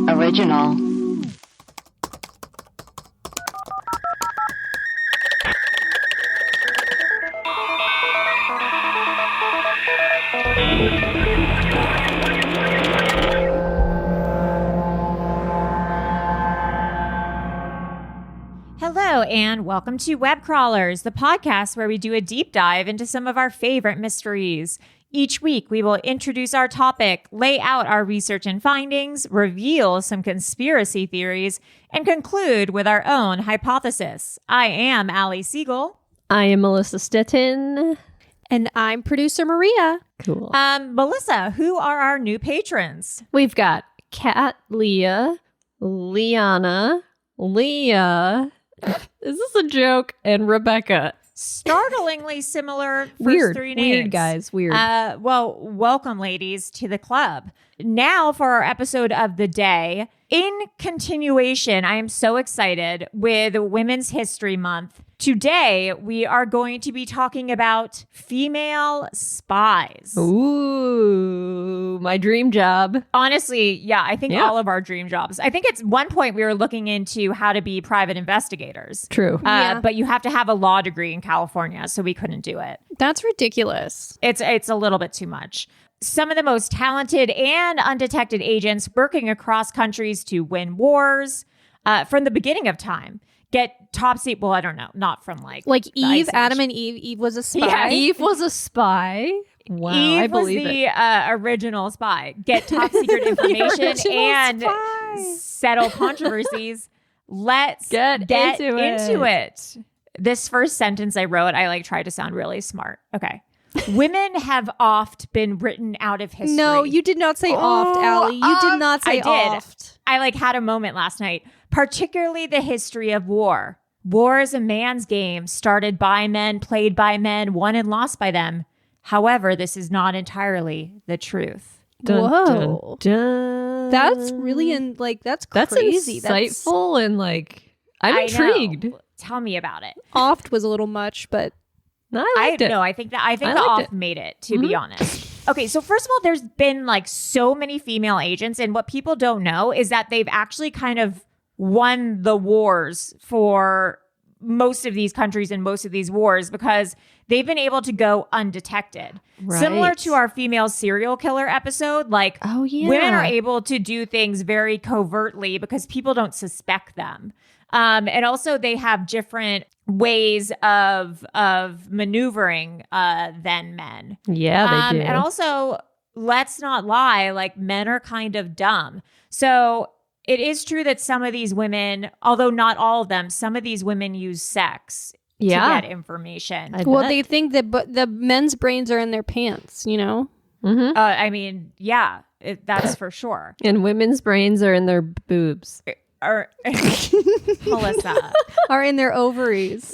Original. Hello, and welcome to Web Crawlers, the podcast where we do a deep dive into some of our favorite mysteries. Each week, we will introduce our topic, lay out our research and findings, reveal some conspiracy theories, and conclude with our own hypothesis. I am Allie Siegel. I am Melissa Stettin. And I'm producer Maria. Cool. Melissa, who are our new patrons? We've got Kat, Leah, Liana, Leah. Is this a joke? And Rebecca. Startlingly similar first Weird. three names. Weird, guys. Weird. Well, welcome, ladies, to the club. Now for our episode of the day. In continuation, I am so excited with Women's History Month. Today, we are going to be talking about female spies. Ooh, my dream job. Honestly, yeah, I think all of our dream jobs. I think at one point we were looking into how to be private investigators. True. But you have to have a law degree in California, so we couldn't do it. That's ridiculous. It's a little bit too much. Some of the most talented and undetected agents working across countries to win wars from the beginning of time. Get top secret. Well, I don't know. Not from like Eve, Adam and Eve. Eve was a spy. Yeah. Eve was a spy. Wow, Eve I believe was the it. Original spy. Get top secret information and settle controversies. Let's get into it. This first sentence I wrote, I tried to sound really smart. Okay. Women have oft been written out of history. No, you did not say oft, Allie. You did not say oft. I had a moment last night, particularly the history of war. War is a man's game, started by men, played by men, won and lost by them. However, this is not entirely the truth. Dun, Whoa. dun, dun. That's really that's crazy. That's insightful and I'm intrigued. Know. Tell me about it. Oft was a little much, but I liked it. No, I think the off made it, to be honest. Okay, so first of all, there's been so many female agents, and what people don't know is that they've actually kind of won the wars for most of these countries and most of these wars because they've been able to go undetected. Right. Similar to our female serial killer episode, women are able to do things very covertly because people don't suspect them. And also they have different ways of maneuvering than men. Yeah, they do. And also, let's not lie, men are kind of dumb. So it is true that some of these women, although not all of them, some of these women use sex to get information. They think that the men's brains are in their pants, you know? Mm-hmm. That's for sure. And women's brains are in their boobs. Melissa. Are in their ovaries.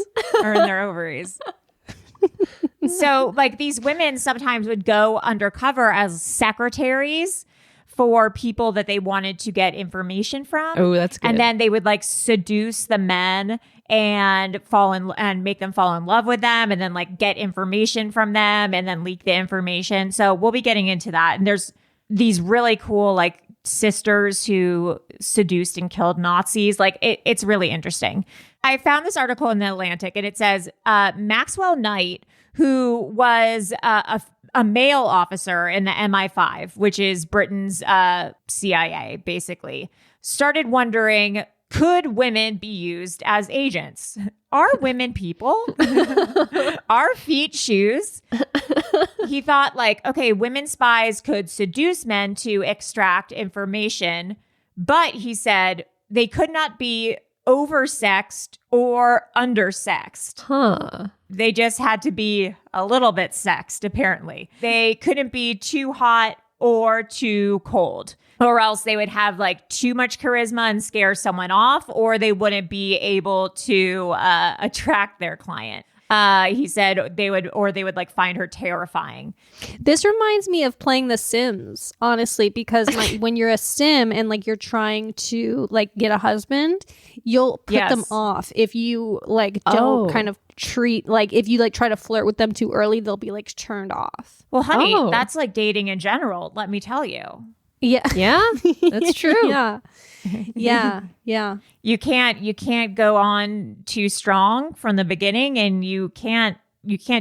So these women sometimes would go undercover as secretaries for people that they wanted to get information from. Oh, that's good. And then they would seduce the men and make them fall in love with them and then get information from them and then leak the information. So we'll be getting into that. And there's these really cool sisters who seduced and killed Nazis. It's really interesting. I found this article in The Atlantic and it says Maxwell Knight, who was a male officer in the MI5, which is Britain's CIA, basically, started wondering, could women be used as agents? Are women people? Are feet shoes? He thought okay, women spies could seduce men to extract information, but he said they could not be oversexed or undersexed. Huh. They just had to be a little bit sexed, apparently. They couldn't be too hot or too cold, or else they would have too much charisma and scare someone off, or they wouldn't be able to attract their client. He said they would find her terrifying. This reminds me of playing The Sims, honestly, because when you're a sim and you're trying to get a husband, you'll put them off if you don't kind of treat if you try to flirt with them too early, they'll be turned off. Well, honey, that's dating in general. Let me tell you. Yeah. Yeah, that's true. Yeah. You can't go on too strong from the beginning, and you can't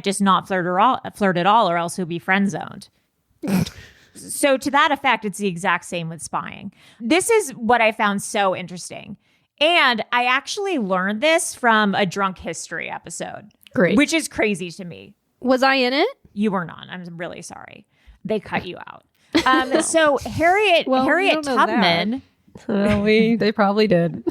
just not flirt at all, or else you'll be friend zoned. So to that effect, it's the exact same with spying. This is what I found so interesting. And I actually learned this from a drunk history episode. Great. Which is crazy to me. Was I in it? You were not. I'm really sorry. They cut you out. So Harriet Tubman. They probably did.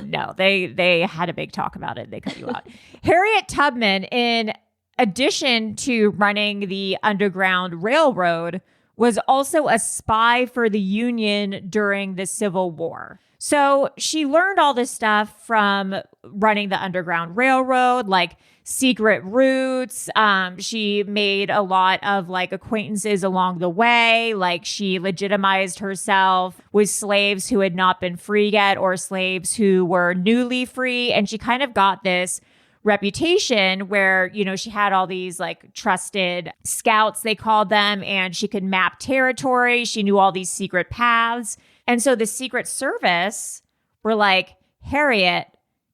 No, they had a big talk about it. They cut you out. Harriet Tubman, in addition to running the Underground Railroad, was also a spy for the Union during the Civil War. So she learned all this stuff from running the Underground Railroad, like secret routes. She made a lot of like acquaintances along the way. Like she legitimized herself with slaves who had not been free yet, or slaves who were newly free. And she kind of got this reputation where, you know, she had all these like trusted scouts, they called them, and she could map territory. She knew all these secret paths. And so the Secret Service were like, Harriet,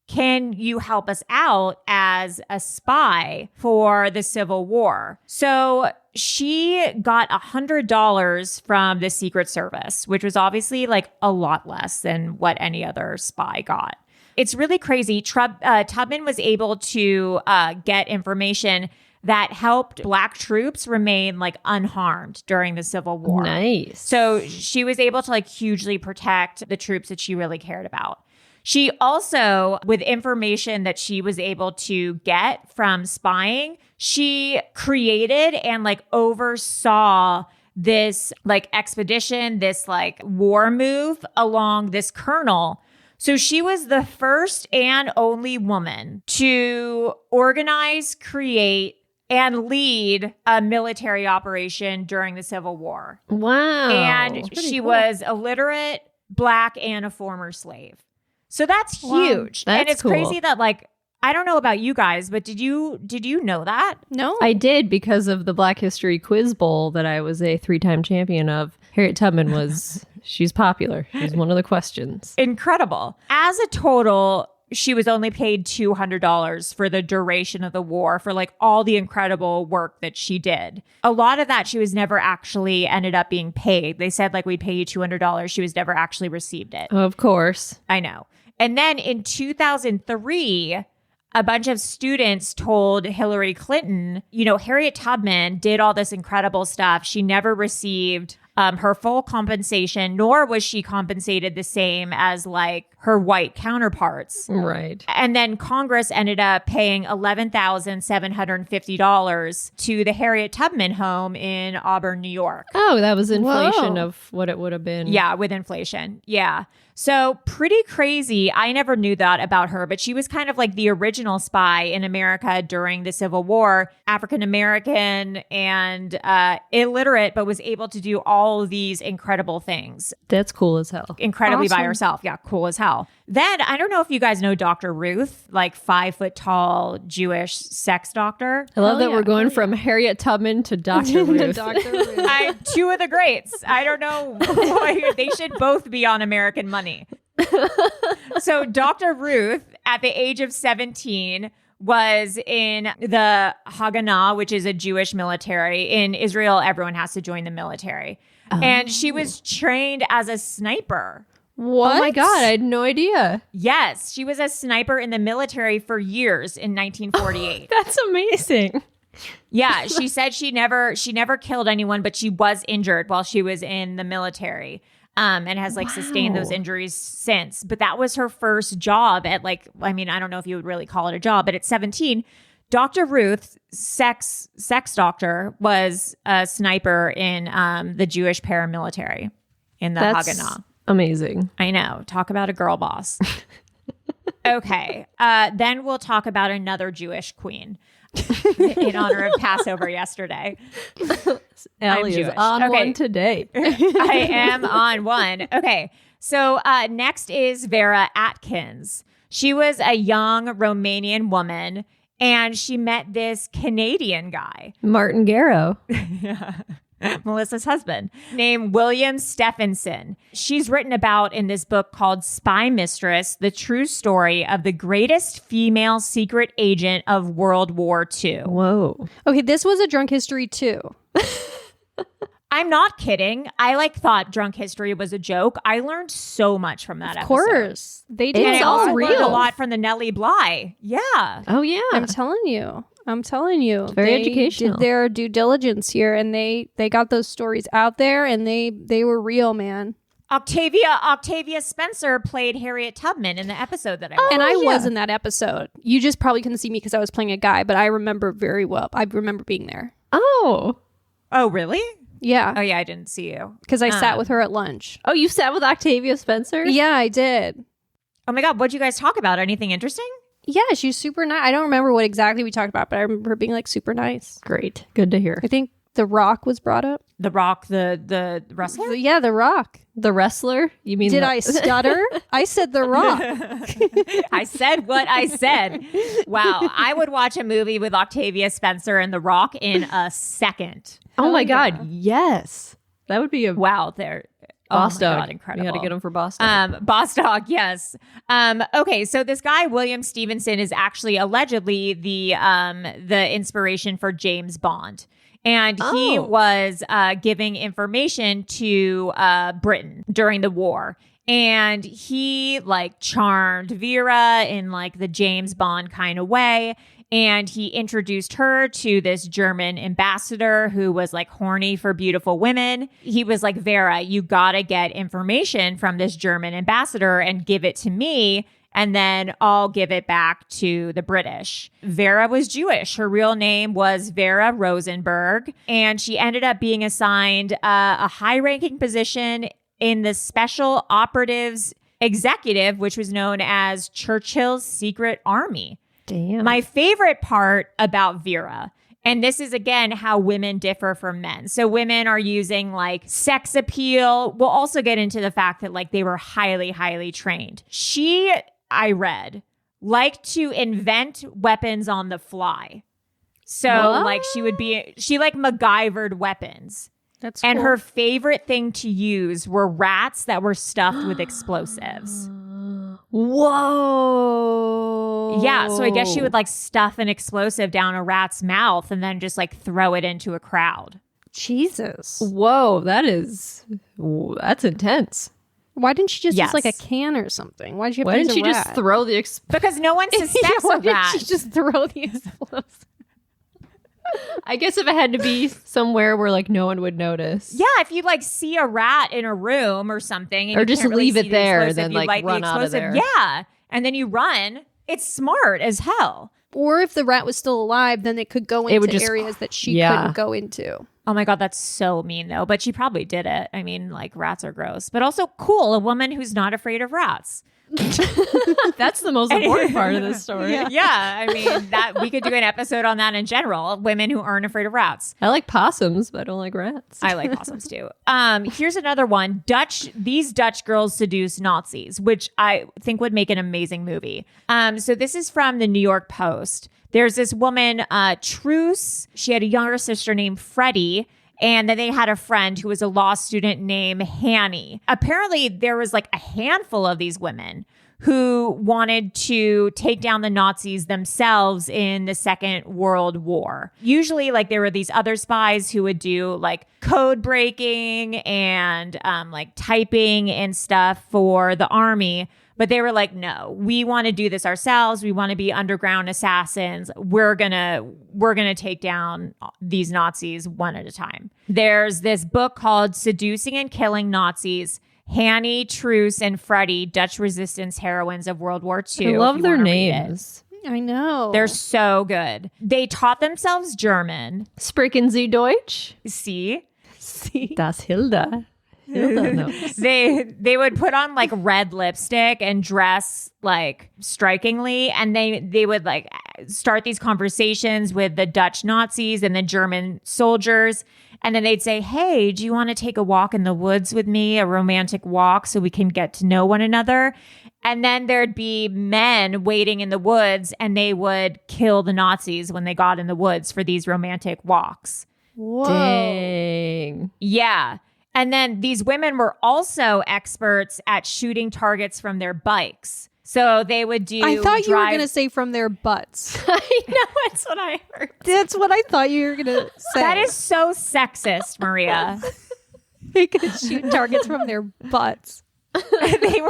can you help us out as a spy for the Civil War? So she got $100 from the Secret Service, which was obviously like a lot less than what any other spy got. It's really crazy. Tubman was able to get information that helped Black troops remain like unharmed during the Civil War. Nice. So she was able to like hugely protect the troops that she really cared about. She also, with information that she was able to get from spying, she created and like oversaw this like expedition, this like war move along this colonel. So she was the first and only woman to organize, create, and lead a military operation during the Civil War. Wow. And she was illiterate, Black, and a former slave. So that's huge. That's and it's cool. crazy that like, I don't know about you guys, but did you know that? No. I did, because of the Black History Quiz Bowl that I was a 3-time champion of. Harriet Tubman was, she's popular. She's one of the questions. Incredible. As a total, she was only paid $200 for the duration of the war for like all the incredible work that she did. A lot of that she was never actually ended up being paid. They said like, we'd pay you $200. She was never actually received it. Of course. I know. And then in 2003, a bunch of students told Hillary Clinton, you know, Harriet Tubman did all this incredible stuff. She never received her full compensation, nor was she compensated the same as like her white counterparts. Right. And then Congress ended up paying $11,750 to the Harriet Tubman home in Auburn, New York. Oh, that was inflation Whoa. of what it would have been. Yeah, with inflation. Yeah. So pretty crazy. I never knew that about her, but she was kind of like the original spy in America during the Civil War, African-American and illiterate, but was able to do all of these incredible things. That's cool as hell. Incredibly by Awesome. herself. Yeah, cool as hell. Then, I don't know if you guys know Dr. Ruth, like 5 foot tall Jewish sex doctor. I love Hell that yeah, we're going hell from Harriet Tubman to Dr. To Ruth. Dr. Ruth. Two of the greats. I don't know why they should both be on American money. So Dr. Ruth, at the age of 17, was in the Haganah, which is a Jewish military. In Israel, everyone has to join the military. And she was trained as a sniper. What? Oh my God, I had no idea. Yes, she was a sniper in the military for years in 1948. That's amazing. Yeah, she said she never killed anyone, but she was injured while she was in the military. And has like sustained those injuries since. But that was her first job at like, I mean, I don't know if you would really call it a job, but at 17, Dr. Ruth, sex doctor, was a sniper in the Jewish paramilitary in the Haganah. Amazing. I know. Talk about a girl boss. Okay. Then we'll talk about another Jewish queen in honor of Passover yesterday. Allie is Jewish. on Okay. one today. I am on one. Okay. So next is Vera Atkins. She was a young Romanian woman, and she met this Canadian guy. Martin Garrow. Melissa's husband, named William Stephenson. She's written about in this book called Spy Mistress, the true story of the greatest female secret agent of World War II. Whoa. Okay, this was a drunk history too. I'm not kidding. I thought drunk history was a joke. I learned so much from that episode. Of course. They did. And I all also learned real. a lot from the Nellie Bly. Yeah. Oh, yeah. I'm telling you. Very They educational. did their due diligence here, and they got those stories out there, and they were real, man. Octavia Spencer played Harriet Tubman in the episode that I watched. And I was in that episode. You just probably couldn't see me because I was playing a guy, but I remember very well. I remember being there. Oh. Oh, really? Yeah, Oh, yeah, I didn't see you. because I sat with her at lunch. Oh, you sat with Octavia Spencer? Yeah, I did. Oh, my God. What'd you guys talk about? Anything interesting? Yeah, she's super nice. I don't remember what exactly we talked about, but I remember her being super nice. Great. Good to hear. I think The Rock was brought up. The Rock, the wrestler? Yeah, The Rock. The wrestler? You mean Did I stutter? I said The Rock. I said what I said. Wow. I would watch a movie with Octavia Spencer and The Rock in a second. Oh, my God. Yes. That would be a Wow. They're boss oh my dog. God, incredible. You got to get him for boss dog. Boss dog, yes. Okay, so this guy William Stevenson is actually allegedly the inspiration for James Bond, and he was giving information to Britain during the war, and he charmed Vera in the James Bond kind of way. And he introduced her to this German ambassador who was horny for beautiful women. He was like, Vera, you gotta get information from this German ambassador and give it to me, and then I'll give it back to the British. Vera was Jewish. Her real name was Vera Rosenberg, and she ended up being assigned a high-ranking position in the Special Operatives Executive, which was known as Churchill's Secret Army. Damn. My favorite part about Vera, and this is again how women differ from men. So women are using sex appeal. We'll also get into the fact that they were highly, highly trained. She, I read, liked to invent weapons on the fly. So What? she MacGyvered weapons. That's And cool. her favorite thing to use were rats that were stuffed with explosives. Whoa. Yeah, so I guess she would stuff an explosive down a rat's mouth and then just throw it into a crowd. Jesus. Whoa, that's intense. Why didn't she just use Yes. a can or something? Why did you have Why to use didn't she a just rat? throw the Because no one suspects Why a didn't rat. she just throw the explosive? I guess if it had to be somewhere where no one would notice. Yeah, if you see a rat in a room or something, and Or you just can't really leave see it the there, explosive, then, you light the run out of explosive. there. Yeah, and then you run. It's smart as hell. Or if the rat was still alive, then it could go into would just- areas that she Yeah. couldn't go into. Oh my God, that's so mean though. But she probably did it. I mean, rats are gross, but also cool. A woman who's not afraid of rats. That's the most important part of this story. Yeah, I mean that we could do an episode on that in general. Women who aren't afraid of rats. I like possums, but I don't like rats. I like possums too. Here's another one. These Dutch girls seduce Nazis, which I think would make an amazing movie. So this is from the New York Post. There's this woman, Truce. She had a younger sister named Freddie. And then they had a friend who was a law student named Hanny. Apparently, there was a handful of these women who wanted to take down the Nazis themselves in the Second World War. Usually, there were these other spies who would do code breaking and typing and stuff for the army. But they were no, we want to do this ourselves. We want to be underground assassins. We're gonna take down these Nazis one at a time. There's this book called Seducing and Killing Nazis. Hanny, Truce, and Freddie, Dutch resistance heroines of World War II. I love their names. I know. They're so good. They taught themselves German. Sprechen Sie Deutsch? See? Das Hilda. Hilda knows. They would put on red lipstick and dress strikingly, and they would start these conversations with the Dutch Nazis and the German soldiers, and then they'd say, hey, do you want to take a walk in the woods with me, a romantic walk, so we can get to know one another? And then there'd be men waiting in the woods, and they would kill the Nazis when they got in the woods for these romantic walks. Whoa. Dang. Yeah. And then these women were also experts at shooting targets from their bikes. So they would do. I thought you were going to say from their butts. I know, that's what I heard. That's what I thought you were going to say. That is so sexist, Maria. They could shoot targets from their butts. They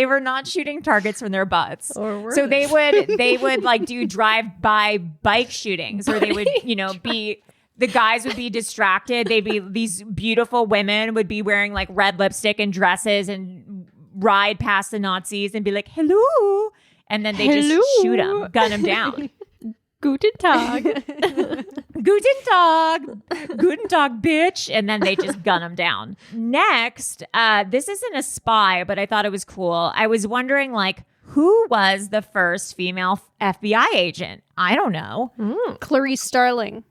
were not shooting targets from their butts. So they would like do drive-by bike shootings, or they would, the guys would be distracted. These beautiful women would be wearing like red lipstick and dresses and ride past the Nazis and be like, hello. And then they just shoot them, gun them down. Guten Tag. Guten Tag. Guten Tag, bitch. And then they just gun them down. Next, this isn't a spy, but I thought it was cool. I was wondering, like, who was the first female FBI agent? I don't know. Clarice Starling.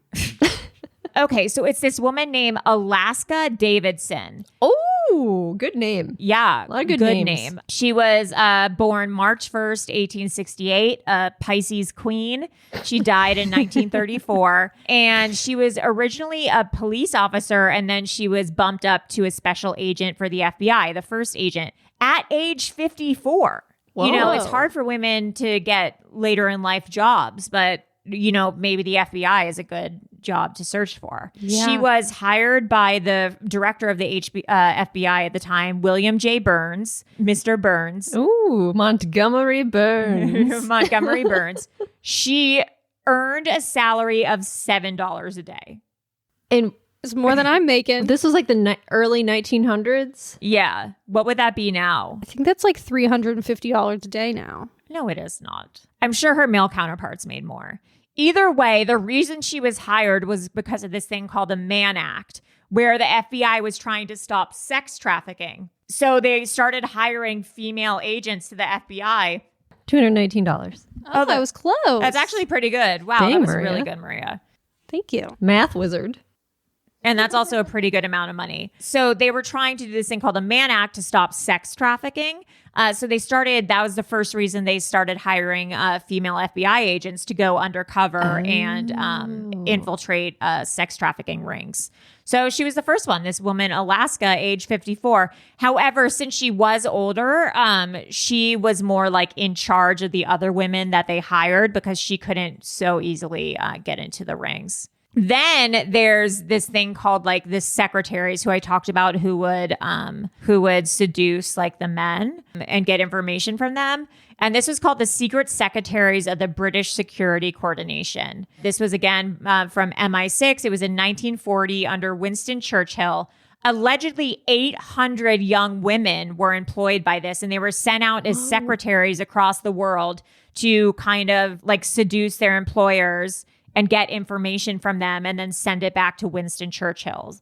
Okay, so it's this woman named Alaska Davidson. Oh, good name. Yeah, a lot of good names. name. She was born March 1st, 1868, a Pisces queen. She died in 1934, and she was originally a police officer, and then she was bumped up to a special agent for the FBI, the first agent, at age 54. Whoa. It's hard for women to get later in life jobs, but maybe the FBI is a good job to search for. Yeah. She was hired by the director of the FBI at the time, William J. Burns, Mr. Burns. Ooh, Montgomery Burns. Montgomery Burns. She earned a salary of $7 a day. And it's more than I'm making. this was like the early 1900s? Yeah. What would that be now? I think that's like $350 a day now. No, it is not. I'm sure her male counterparts made more. Either way, the reason she was hired was because of this thing called the Mann Act, where the FBI was trying to stop sex trafficking. So they started hiring female agents to the FBI. $219. Oh, that was close. That's actually pretty good. Wow, Dang, that was Maria. really good, Maria. Thank you. Math wizard. And that's also a pretty good amount of money. So they were trying to do this thing called the Mann Act to stop sex trafficking. So that was the first reason they started hiring female FBI agents to go undercover and infiltrate sex trafficking rings. So she was the first one, this woman, Alaska, age 54. However, since she was older, she was more like in charge of the other women that they hired because she couldn't so easily get into the rings. Then there's this thing called like the secretaries who I talked about who would seduce like the men and get information from them. And this was called the Secret Secretaries of the British Security Coordination. This was again from MI6. It was in 1940 under Winston Churchill. Allegedly 800 young women were employed by this, and they were sent out as secretaries across the world to kind of like seduce their employers and get information from them and then send it back to Winston Churchill.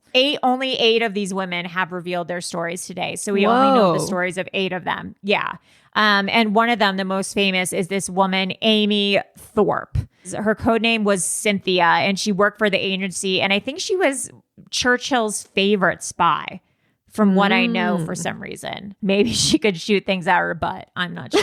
Only 8 of these women have revealed their stories today. So we only know the stories of 8 of them. Yeah. And one of them, the most famous, is this woman, Amy Thorpe. Her code name was Cynthia, and she worked for the agency. And I think she was Churchill's favorite spy, from what I know for some reason. Maybe she could shoot things out her butt. I'm not sure.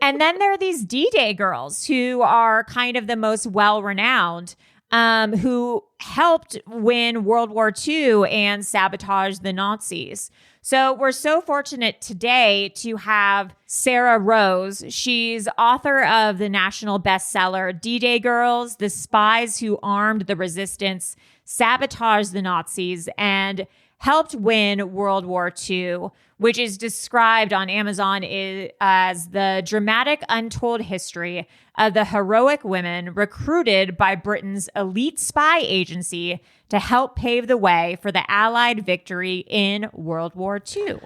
And then there are these D-Day girls who are kind of the most well-renowned, who helped win World War II and sabotage the Nazis. So we're so fortunate today to have Sarah Rose. She's author of the national bestseller D-Day Girls, The Spies Who Armed the Resistance, Sabotaged the Nazis, and helped win World War II, which is described on Amazon as the dramatic untold history of the heroic women recruited by Britain's elite spy agency to help pave the way for the Allied victory in World War II.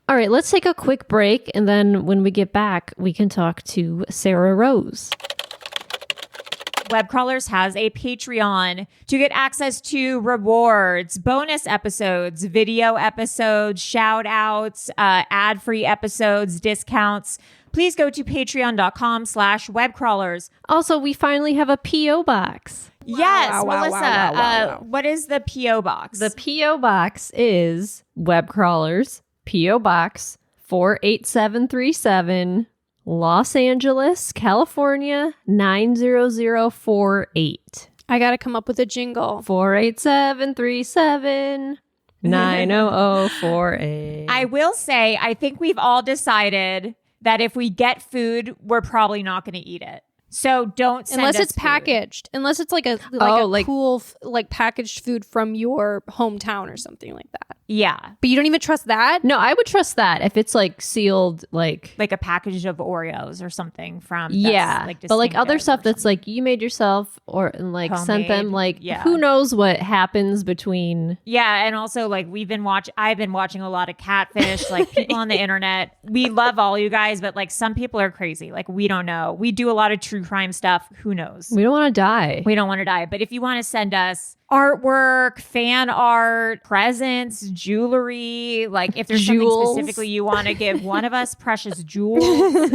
All right, let's take a quick break, and then when we get back, we can talk to Sarah Rose. Web Crawlers has a Patreon to get access to rewards, bonus episodes, video episodes, shout outs, ad-free episodes, discounts. Please go to patreon.com/webcrawlers. Also, we finally have a P.O. box. Yes, Melissa. What is the P.O. box? The P.O. box is Web Crawlers, P.O. Box 48737, Los Angeles, California, 90048. I got to come up with a jingle. 48737 90048. I will say, I think we've all decided that if we get food, we're probably not going to eat it. So don't send unless us it's food. packaged. Unless it's like a cool packaged food from your hometown or something like that. Yeah. But you don't even trust that? No, I would trust that if it's like sealed, like a package of Oreos or something from but like other stuff that's like you made yourself or and like sent them like who knows what happens between. Yeah, and also like I've been watching a lot of Catfish, like people on the internet. We love all you guys, but like some people are crazy. Like we don't know. We do a lot of true crime stuff. Who knows? We don't want to die. We don't want to die. But if you want to send us artwork, fan art, presents, jewelry, like if there's something specifically you want to give one of us, precious jewels.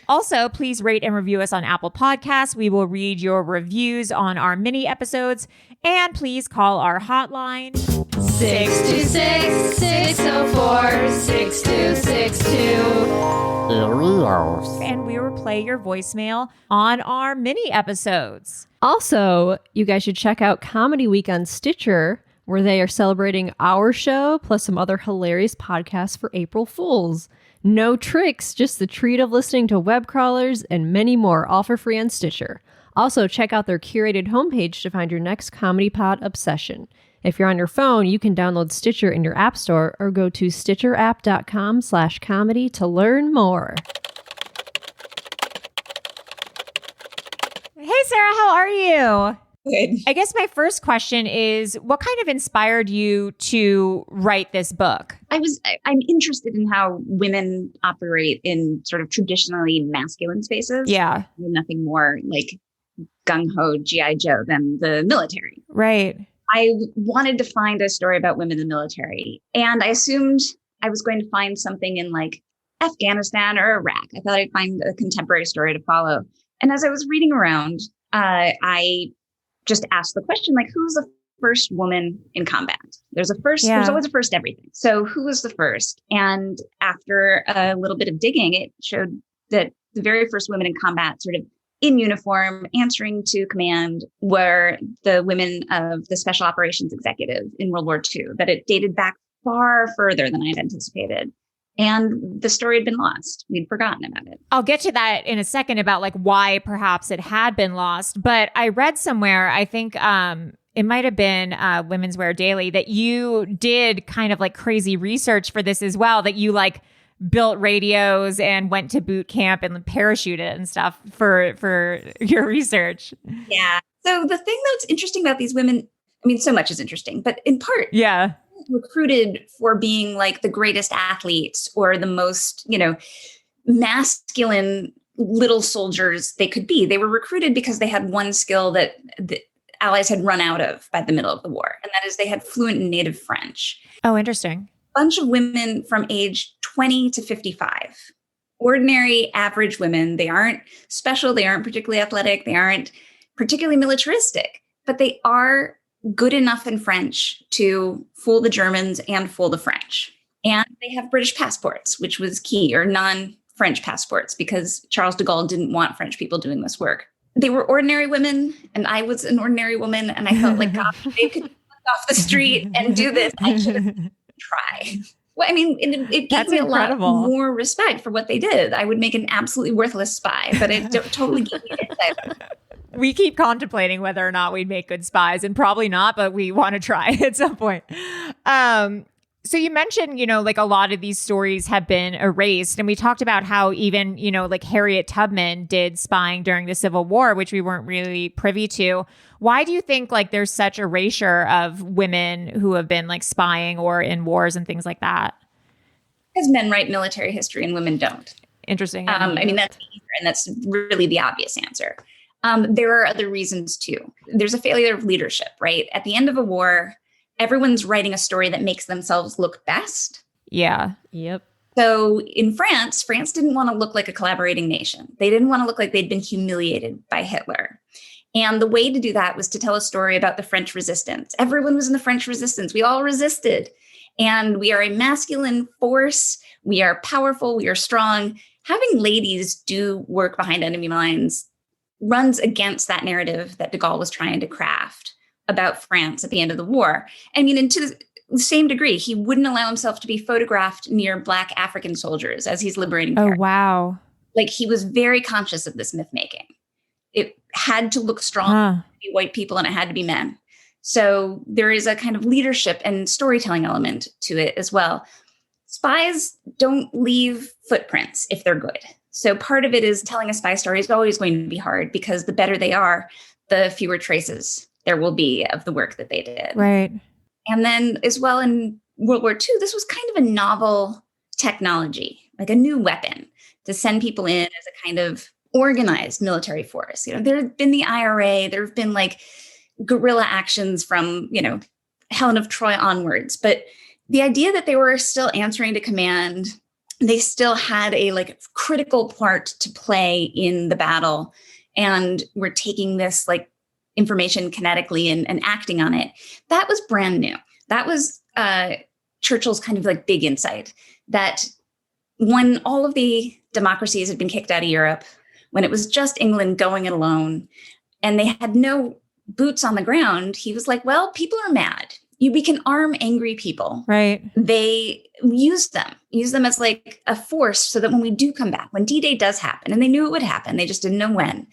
Also, please rate and review us on Apple Podcasts. We will read your reviews on our mini episodes. And please call our hotline 626-604-6262. And we will play your voicemail on our mini episodes. Also, you guys should check out Comedy Week on Stitcher, where they are celebrating our show plus some other hilarious podcasts for April Fools. No tricks, just the treat of listening to web crawlers and many more, all for free on Stitcher. Also, check out their curated homepage to find your next Comedy Pod obsession. If you're on your phone, you can download Stitcher in your app store or go to stitcherapp.com/comedy to learn more. Hey, Sarah, how are you? Good. I guess my first question is, what kind of inspired you to write this book? I'm interested in how women operate in sort of traditionally masculine spaces. Yeah. Nothing more like gung-ho G.I. Joe than the military. Right. I wanted to find a story about women in the military, and I assumed I was going to find something in like Afghanistan or Iraq. I thought I'd find a contemporary story to follow. And as I was reading around, I just asked the question, like, who's the first woman in combat? There's a first, There's always a first everything. So who was the first? And after a little bit of digging, it showed that the very first women in combat, sort of in uniform, answering to command, were the women of the Special Operations Executive in World War II, that it dated back far further than I'd anticipated. And the story had been lost. We'd forgotten about it. I'll get to that in a second about like why perhaps it had been lost. But I read somewhere, I think it might have been Women's Wear Daily, that you did kind of like crazy research for this as well, that you like built radios and went to boot camp and parachuted and stuff for your research. Yeah. So the thing that's interesting about these women, I mean, so much is interesting, but in part, recruited for being like the greatest athletes or the most, masculine little soldiers they could be. They were recruited because they had one skill that the Allies had run out of by the middle of the war. And that is they had fluent in native French. Oh, interesting. Bunch of women from age 20 to 55. Ordinary, average women. They aren't special. They aren't particularly athletic. They aren't particularly militaristic, but they are good enough in French to fool the Germans and fool the French. And they have British passports, which was key, or non-French passports, because Charles de Gaulle didn't want French people doing this work. They were ordinary women, and I was an ordinary woman, and I felt like, God, if they could walk off the street and do this, I should try. Well, I mean, it gave me a lot more respect for what they did. I would make an absolutely worthless spy, but it totally gave me insight. We keep contemplating whether or not we'd make good spies, and probably not, but we want to try at some point. So you mentioned, like a lot of these stories have been erased, and we talked about how even, like Harriet Tubman did spying during the Civil War, which we weren't really privy to. Why do you think like there's such erasure of women who have been like spying or in wars and things like that? Because men write military history and women don't. Interesting. I mean, that's and that's really the obvious answer. There are other reasons too. There's a failure of leadership, right? At the end of a war, everyone's writing a story that makes themselves look best. Yeah. Yep. So in France didn't want to look like a collaborating nation. They didn't want to look like they'd been humiliated by Hitler. And the way to do that was to tell a story about the French resistance. Everyone was in the French resistance. We all resisted. And we are a masculine force. We are powerful. We are strong. Having ladies do work behind enemy lines runs against that narrative that de Gaulle was trying to craft about France at the end of the war. I mean, and to the same degree, he wouldn't allow himself to be photographed near Black African soldiers as he's liberating Paris. Oh, wow. Like, he was very conscious of this myth making. It had to look strong, to be white people, and it had to be men. So there is a kind of leadership and storytelling element to it as well. Spies don't leave footprints if they're good. So part of it is telling a spy story is always going to be hard, because the better they are, the fewer traces there will be of the work that they did. Right. And then as well in World War II, this was kind of a novel technology, like a new weapon to send people in as a kind of organized military force. You know, there have been the IRA, there have been like guerrilla actions from, you know, Helen of Troy onwards. But the idea that they were still answering to command, they still had a like critical part to play in the battle, and were taking this like information kinetically and acting on it. That was brand new. That was Churchill's kind of like big insight, that when all of the democracies had been kicked out of Europe, when it was just England going it alone, and they had no boots on the ground, he was like, well, people are mad. We can arm angry people. Right. They use them as like a force, so that when we do come back, when D-Day does happen, and they knew it would happen, they just didn't know when,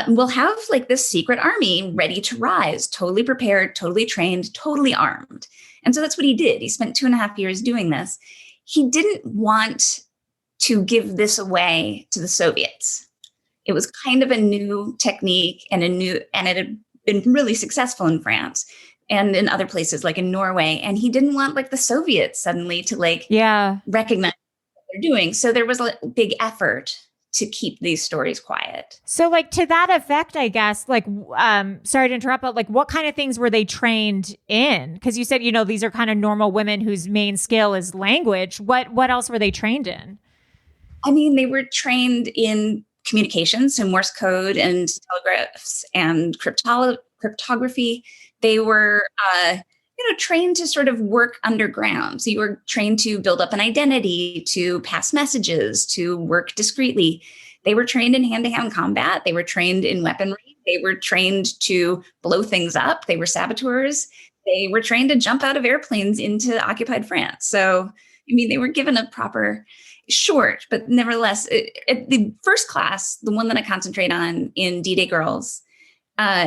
we'll have like this secret army ready to rise, totally prepared, totally trained, totally armed. And so that's what he did. He spent 2.5 years doing this. He didn't want to give this away to the Soviets. It was kind of a new technique, and it had been really successful in France and in other places like in Norway. And he didn't want like the Soviets suddenly to like recognize what they're doing. So there was a big effort to keep these stories quiet. So like to that effect, I guess, like, sorry to interrupt, but like what kind of things were they trained in? Because you said, you know, these are kind of normal women whose main skill is language. What else were they trained in? I mean, they were trained in communications, so Morse code and telegraphs and cryptography. They were, trained to sort of work underground. So you were trained to build up an identity, to pass messages, to work discreetly. They were trained in hand-to-hand combat. They were trained in weaponry. They were trained to blow things up. They were saboteurs. They were trained to jump out of airplanes into occupied France. So, I mean, they were given a proper short, but nevertheless, the first class, the one that I concentrate on in D-Day Girls,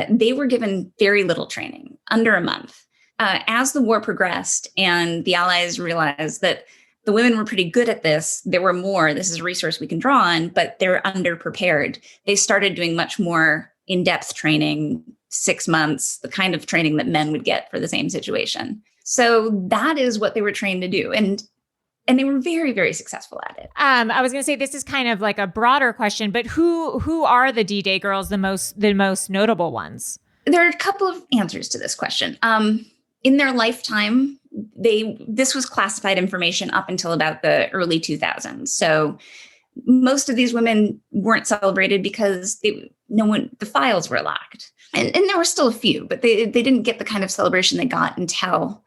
they were given very little training, under a month. As the war progressed and the Allies realized that the women were pretty good at this, there were more, this is a resource we can draw on, but they're underprepared. They started doing much more in-depth training, 6 months, the kind of training that men would get for the same situation. So that is what they were trained to do. And they were very, very successful at it. I was going to say, this is kind of like a broader question, but who are the D-Day girls, the most notable ones? There are a couple of answers to this question. In their lifetime, this was classified information up until about the early 2000s. So most of these women weren't celebrated because the files were locked. And there were still a few, but they didn't get the kind of celebration they got until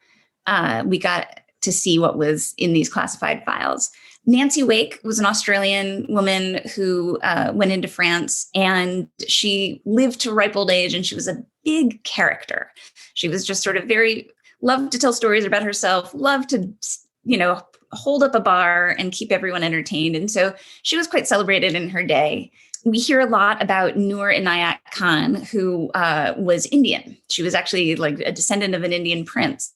we got to see what was in these classified files. Nancy Wake was an Australian woman who went into France, and she lived to ripe old age, and she was a big character. She was just sort of loved to tell stories about herself, loved to, hold up a bar and keep everyone entertained. And so she was quite celebrated in her day. We hear a lot about Noor Inayat Khan, who was Indian. She was actually like a descendant of an Indian prince,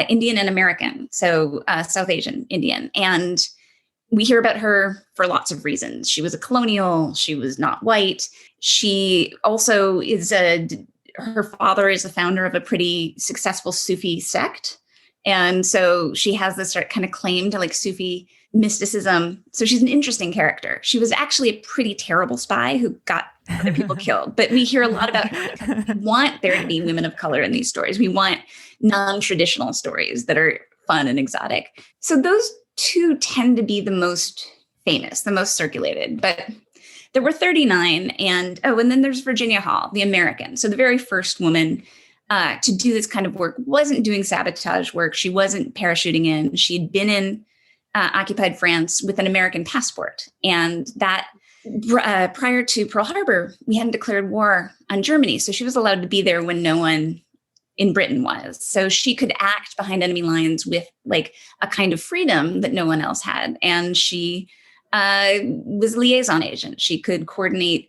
Indian and American, so South Asian Indian. And we hear about her for lots of reasons. She was a colonial. She was not white. She also is her father is the founder of a pretty successful Sufi sect. And so she has this kind of claim to like Sufi mysticism. So she's an interesting character. She was actually a pretty terrible spy who got other people killed. But we hear a lot about her because we want there to be women of color in these stories. We want non-traditional stories that are fun and exotic. So those two tend to be the most famous, the most circulated. But there were 39. And then there's Virginia Hall, the American. So the very first woman to do this kind of work wasn't doing sabotage work. She wasn't parachuting in. She'd been in occupied France with an American passport. And that prior to Pearl Harbor, we hadn't declared war on Germany. So she was allowed to be there when no one in Britain was. So she could act behind enemy lines with like a kind of freedom that no one else had. And she was a liaison agent. She could coordinate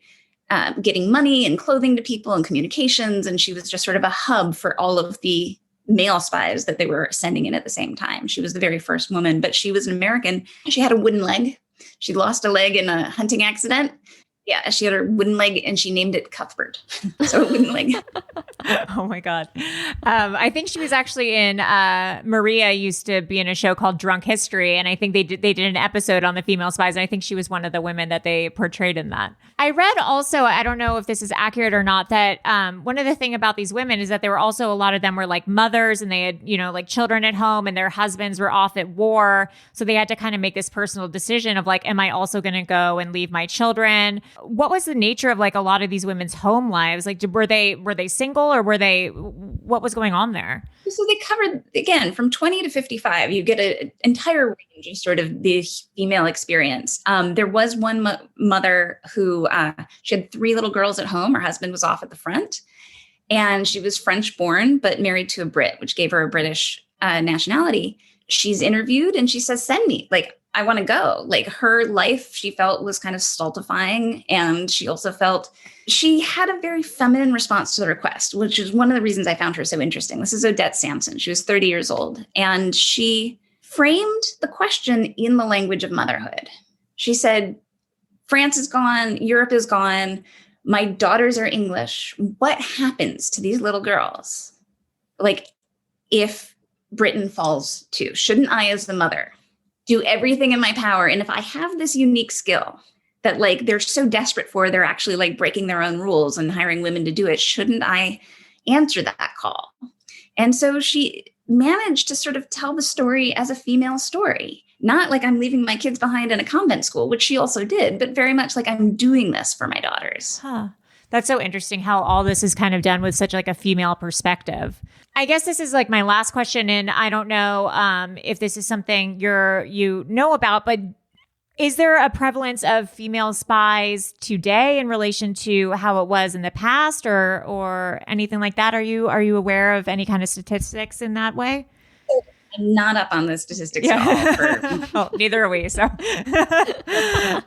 getting money and clothing to people and communications. And she was just sort of a hub for all of the male spies that they were sending in at the same time. She was the very first woman, but she was an American. She had a wooden leg. She lost a leg in a hunting accident. Yeah, she had her wooden leg and she named it Cuthbert. So a wooden leg. Oh my God. I think she was actually in, Maria used to be in a show called Drunk History. And I think they did an episode on the female spies. And I think she was one of the women that they portrayed in that. I read also, I don't know if this is accurate or not, that one of the thing about these women is that there were also, a lot of them were like mothers and they had, like children at home and their husbands were off at war. So they had to kind of make this personal decision of like, am I also going to go and leave my children? What was the nature of like a lot of these women's home lives? Like, were they single or what was going on there? So they covered, again, from 20 to 55, you get an entire range of sort of the female experience. There was one mother who, she had 3 little girls at home. Her husband was off at the front and she was French born, but married to a Brit, which gave her a British nationality. She's interviewed and she says, send me, like, I want to go. Like her life, she felt was kind of stultifying. And she also felt she had a very feminine response to the request, which is one of the reasons I found her so interesting. This is Odette Sampson. She was 30 years old and she framed the question in the language of motherhood. She said, France is gone. Europe is gone. My daughters are English. What happens to these little girls? Like if Britain falls too, shouldn't I, as the mother, do everything in my power? And if I have this unique skill that like they're so desperate for, they're actually like breaking their own rules and hiring women to do it, shouldn't I answer that call? And so she managed to sort of tell the story as a female story, not like I'm leaving my kids behind in a convent school, which she also did, but very much like I'm doing this for my daughters. Huh. That's so interesting how all this is kind of done with such like a female perspective. I guess this is like my last question, and I don't know if this is something you know about, but is there a prevalence of female spies today in relation to how it was in the past, or anything like that? Are you aware of any kind of statistics in that way? I'm not up on the statistics at all. Neither are we. So the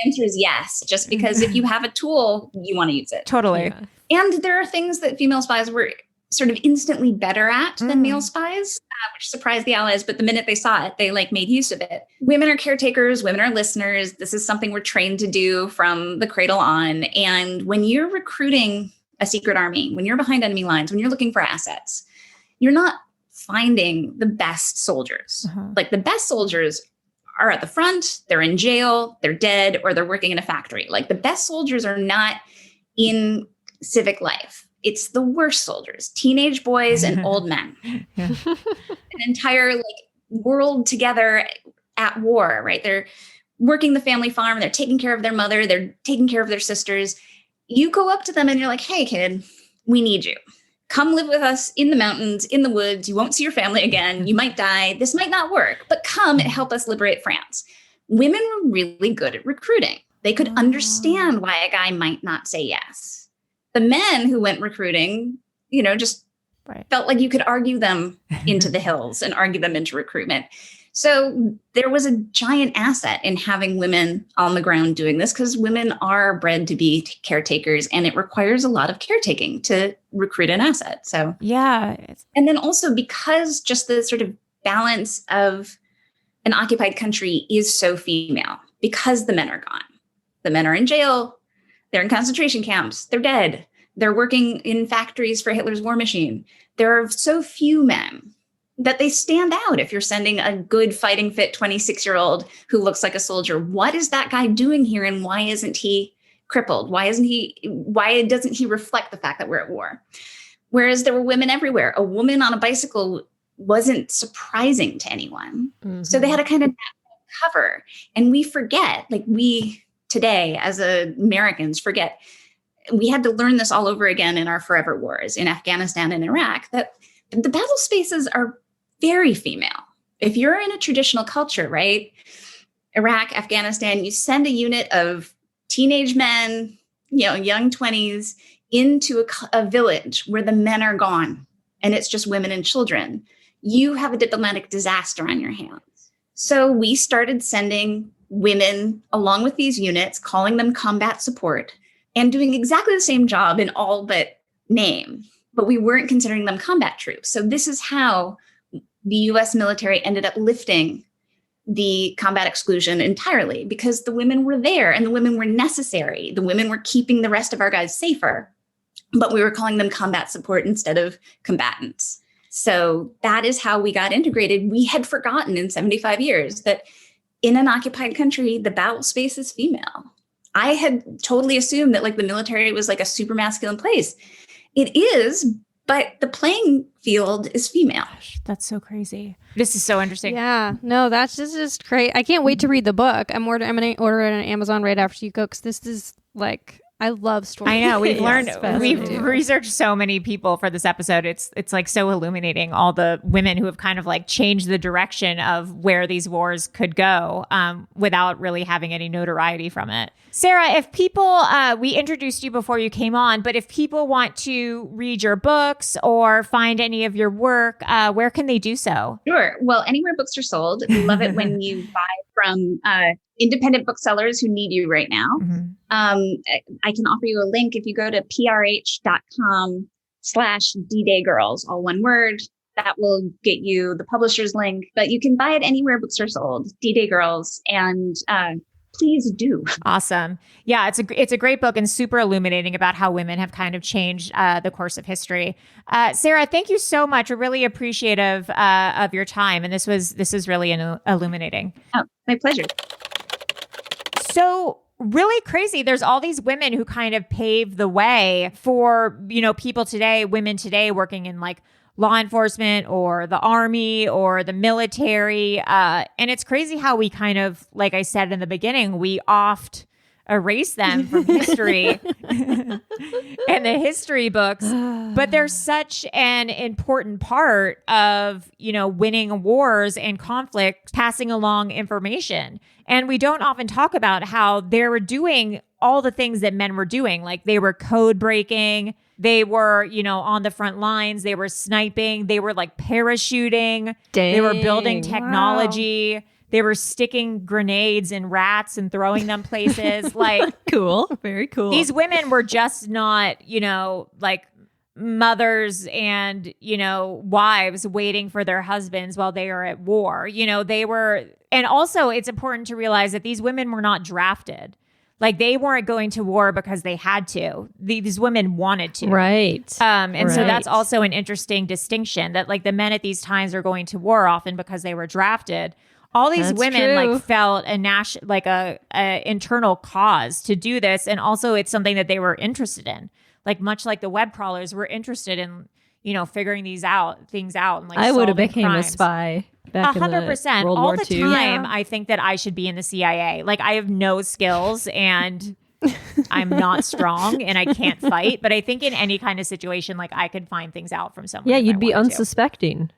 answer is yes, just because if you have a tool, you want to use it. Totally. Yeah. And there are things that female spies were sort of instantly better at than male spies, which surprised the Allies. But the minute they saw it, they like made use of it. Women are caretakers. Women are listeners. This is something we're trained to do from the cradle on. And when you're recruiting a secret army, when you're behind enemy lines, when you're looking for assets, you're not finding the best soldiers. Like the best soldiers are at the front, they're in jail, they're dead, or they're working in a factory. Like the best soldiers are not in civic life. It's the worst soldiers, teenage boys and old men. An entire like world together at war, right? They're working the family farm, they're taking care of their mother, they're taking care of their sisters. You go up to them and you're like, hey kid, we need you. Come live with us in the mountains, in the woods. You won't see your family again. You might die. This might not work, but come and help us liberate France. Women were really good at recruiting. They could understand why a guy might not say yes. The men who went recruiting, just felt like you could argue them into the hills and argue them into recruitment. So there was a giant asset in having women on the ground doing this because women are bred to be caretakers and it requires a lot of caretaking to recruit an asset. So, yeah. And then also because just the sort of balance of an occupied country is so female because the men are gone. The men are in jail. They're in concentration camps. They're dead. They're working in factories for Hitler's war machine. There are so few men that they stand out. If you're sending a good fighting fit 26-year-old who looks like a soldier, what is that guy doing here? And why isn't he crippled? Why doesn't he reflect the fact that we're at war? Whereas there were women everywhere. A woman on a bicycle wasn't surprising to anyone. Mm-hmm. So they had a kind of cover. And we forget, like we today as Americans forget, we had to learn this all over again in our forever wars in Afghanistan and Iraq, that the battle spaces are very female. If you're in a traditional culture, right? Iraq, Afghanistan, you send a unit of teenage men, young 20s, into a village where the men are gone and it's just women and children, you have a diplomatic disaster on your hands. So we started sending women along with these units, calling them combat support, and doing exactly the same job in all but name. But we weren't considering them combat troops. So this is how the US military ended up lifting the combat exclusion entirely, because the women were there and the women were necessary. The women were keeping the rest of our guys safer, but we were calling them combat support instead of combatants. So that is how we got integrated. We had forgotten in 75 years that in an occupied country, the battle space is female. I had totally assumed that like the military was like a super masculine place. It is, but the playing field is female. Gosh, that's so crazy. This is so interesting. Yeah, no, that's just great. I can't wait to read the book. I'm going to order it on Amazon right after you go, because this is like, I love stories. I know. We've learned, we've fascinating. researched so many people for this episode. It's like so illuminating, all the women who have kind of like changed the direction of where these wars could go without really having any notoriety from it. Sarah, if people, we introduced you before you came on, but if people want to read your books or find any of your work, where can they do so? Sure. Well, anywhere books are sold. We love it when you buy from independent booksellers who need you right now. Mm-hmm. I can offer you a link if you go to prh.com/ddaygirls, all one word. That will get you the publisher's link, but you can buy it anywhere books are sold, D-Day Girls, and please do. Awesome. Yeah, it's a great book and super illuminating about how women have kind of changed the course of history. Sarah, thank you so much. We're really appreciative of your time, and this is really illuminating. Oh, my pleasure. So really crazy. There's all these women who kind of paved the way for, people today, women today working in like law enforcement or the army or the military. And it's crazy how we kind of, like I said in the beginning, we oft erase them from history and the history books, but they're such an important part of, winning wars and conflict, passing along information. And we don't often talk about how they were doing all the things that men were doing. Like they were code breaking. They were, on the front lines. They were sniping. They were like parachuting. Dang, they were building technology. Wow. They were sticking grenades in rats and throwing them places. Like cool. Very cool. These women were just not, like mothers and, wives waiting for their husbands while they are at war. They were, and also it's important to realize that these women were not drafted. Like they weren't going to war because they had to. These women wanted to. Right. And so that's also an interesting distinction, that like the men at these times are going to war often because they were drafted. All these That's women true. like felt a internal cause to do this. And also it's something that they were interested in. Like much like the web crawlers were interested in, figuring things out and like I would have solving became crimes. a spy back in the 100%. World All War the II. time, Yeah. I think that I should be in the CIA. Like I have no skills and I'm not strong and I can't fight. But I think in any kind of situation, like I could find things out from someone. Yeah, if I you'd be wanted to. unsuspecting.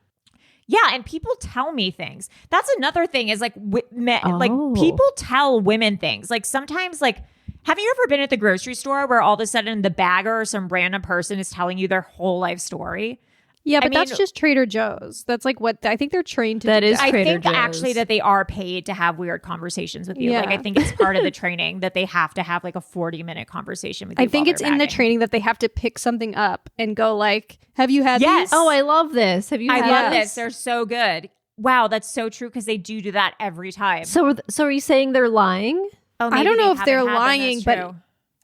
Yeah, and people tell me things. That's another thing is like like Oh. people tell women things. Like sometimes like have you ever been at the grocery store where all of a sudden the bagger or some random person is telling you their whole life story? Yeah, but I mean, that's just Trader Joe's. That's like what I think they're trained to That do. is I Trader think Joe's. actually that they are paid to have weird conversations with you. Yeah. Like I think it's part of the training that they have to have like a 40-minute conversation with you. I think while it's they're in the bagging. training that they have to pick something up and go like, "Have you had Yes. these?" Oh, I love this. Have you I had love this. They're so good. Wow, that's so true because they do that every time. So are you saying they're lying? Oh, I maybe don't they know if they're haven't had them. lying, That's but true.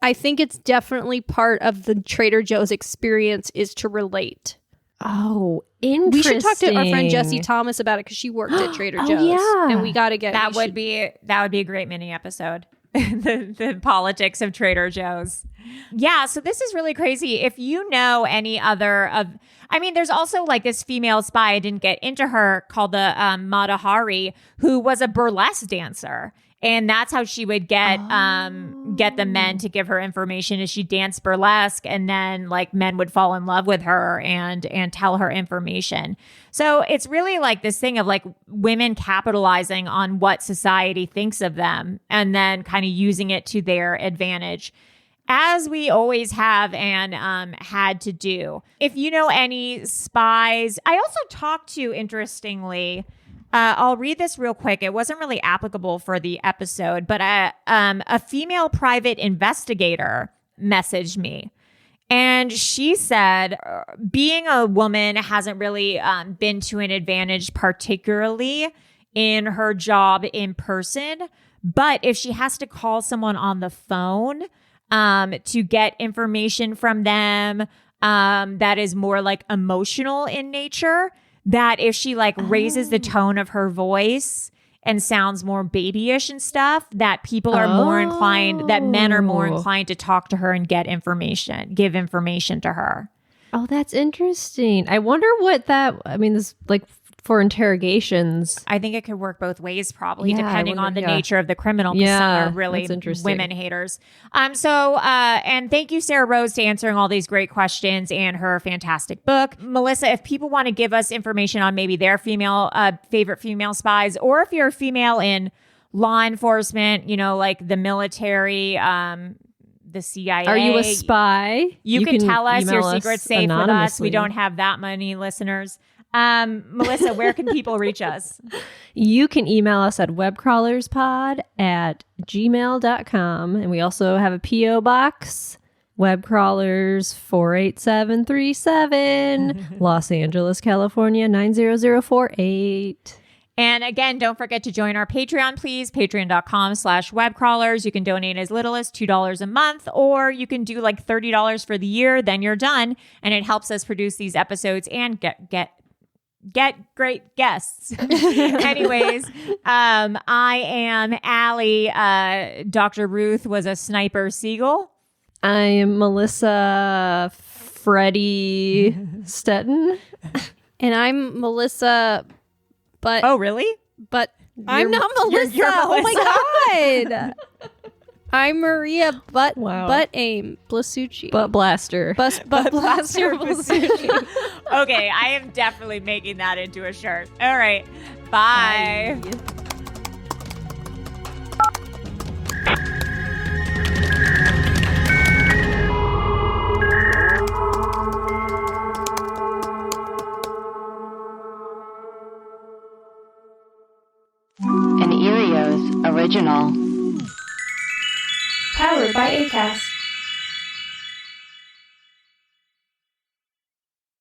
I think it's definitely part of the Trader Joe's experience is to relate. Oh, interesting. We should talk to our friend Jessie Thomas about it because she worked at Trader Oh, Joe's. yeah. And we got to get That would be a great mini episode. the politics of Trader Joe's. Yeah, so this is really crazy. If you know any other of, I mean, there's also like this female spy, I didn't get into her, called the Mata Hari, who was a burlesque dancer. And that's how she would get the men to give her information, is she danced burlesque, and then like men would fall in love with her and tell her information. So it's really like this thing of like women capitalizing on what society thinks of them and then kind of using it to their advantage, as we always have and had to do. If you know any spies, I also talked to, interestingly, I'll read this real quick. It wasn't really applicable for the episode, but a female private investigator messaged me. And she said, being a woman hasn't really been to an advantage, particularly in her job in person. But if she has to call someone on the phone to get information from them that is more like emotional in nature, that if she like raises the tone of her voice and sounds more babyish and stuff, that people are more inclined, that men are more inclined to talk to her and give information to her. Oh, that's interesting. I wonder what this like for interrogations. I think it could work both ways, probably, depending on the nature of the criminal, because some are really women haters. And thank you, Sarah Rose, to answering all these great questions and her fantastic book. Melissa, if people want to give us information on maybe their favorite female spies, or if you're a female in law enforcement, like the military, the CIA. Are you a spy? You can tell us your secret's safe with us. We don't have that many listeners. Melissa, where can people reach us? You can email us at webcrawlerspod@gmail.com. And we also have a P.O. box, Webcrawlers 48737, Los Angeles, California 90048. And again, don't forget to join our Patreon, please. Patreon.com/webcrawlers. You can donate as little as $2 a month, or you can do like $30 for the year. Then you're done. And it helps us produce these episodes and get great guests. Anyways, I am Allie. Dr. Ruth was a sniper seagull. I am Melissa Freddie Stetton. And I'm Melissa, but... Oh, really? But I'm not Melissa. You're Melissa. Oh my God. I'm Maria Butt-Aim Blasucci. Butt Blaster. Butt Blaster Blasucci. Okay, I am definitely making that into a shirt. All right. Bye. Bye. An Erios original. Powered by Acast.